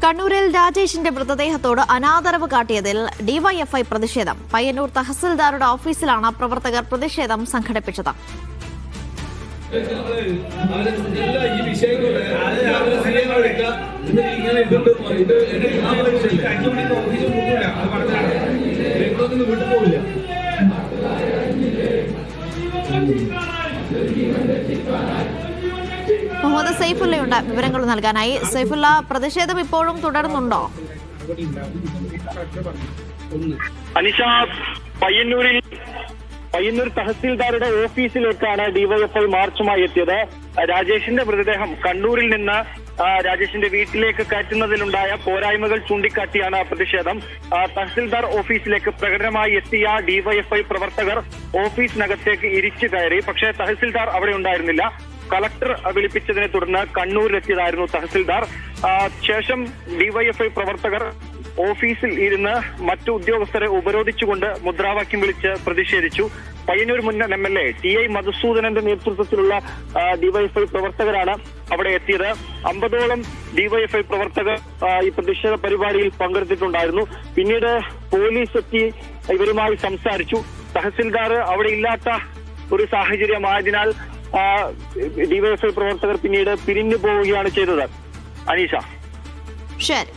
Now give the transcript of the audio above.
കണ്ണൂരിൽ രാജേഷിന്റെ മൃതദേഹത്തോട് അനാദരവ് കാട്ടിയതിൽ ഡിവൈഎഫ്ഐ പ്രതിഷേധം. പയ്യന്നൂർ തഹസിൽദാരുടെ ഓഫീസിലാണ് പ്രവർത്തകർ പ്രതിഷേധം സംഘടിപ്പിച്ചത്. മുഹമ്മദ് സൈഫുള്ളയുണ്ട് വിവരങ്ങൾ നൽകാനായി. സൈഫുള്ള, പ്രതിഷേധം ഇപ്പോഴും തുടരുന്നുണ്ടോ? അനിഷ, പയ്യന്നൂർ തഹസിൽദാരുടെ ഓഫീസിലേക്കാണ് ഡിവൈഎഫ്ഐ മാർച്ചുമായി എത്തിയത്. രാജേഷിന്റെ മൃതദേഹം കണ്ണൂരിൽ നിന്ന് രാജേഷിന്റെ വീട്ടിലേക്ക് കയറ്റുന്നതിലുണ്ടായ പോരായ്മകൾ ചൂണ്ടിക്കാട്ടിയാണ് പ്രതിഷേധം. തഹസിൽദാർ ഓഫീസിലേക്ക് പ്രകടനമായി എത്തിയ ഡിവൈഎഫ്ഐ പ്രവർത്തകർ ഓഫീസിനകത്തേക്ക് ഇരിച്ചു കയറി. പക്ഷേ തഹസിൽദാർ അവിടെ ഉണ്ടായിരുന്നില്ല. കളക്ടർ വിളിപ്പിച്ചതിനെ തുടർന്ന് കണ്ണൂരിലെത്തിയതായിരുന്നു തഹസിൽദാർ. ശേഷം ഡിവൈഎഫ്ഐ പ്രവർത്തകർ ഓഫീസിൽ ഇരുന്ന് മറ്റു ഉദ്യോഗസ്ഥരെ ഉപരോധിച്ചുകൊണ്ട് മുദ്രാവാക്യം വിളിച്ച് പ്രതിഷേധിച്ചു. പയ്യന്നൂർ മുൻ MLA TI മധുസൂദനന്റെ നേതൃത്വത്തിലുള്ള ഡിവൈഎഫ്ഐ പ്രവർത്തകരാണ് അവിടെ എത്തിയത്. 50ഓളം ഡിവൈഎഫ്ഐ പ്രവർത്തകർ ഈ പ്രതിഷേധ പരിപാടിയിൽ പങ്കെടുത്തിട്ടുണ്ടായിരുന്നു. പിന്നീട് പോലീസ് എത്തി ഇവരുമായി സംസാരിച്ചു. തഹസിൽദാർ അവിടെ ഇല്ലാത്ത ഒരു സാഹചര്യമായതിനാൽ ഡിവൈഎഫ്ഐ പ്രവർത്തകർ പിന്നീട് പിരിഞ്ഞു പോവുകയാണ് ചെയ്തത്. അനീഷ. ശരി.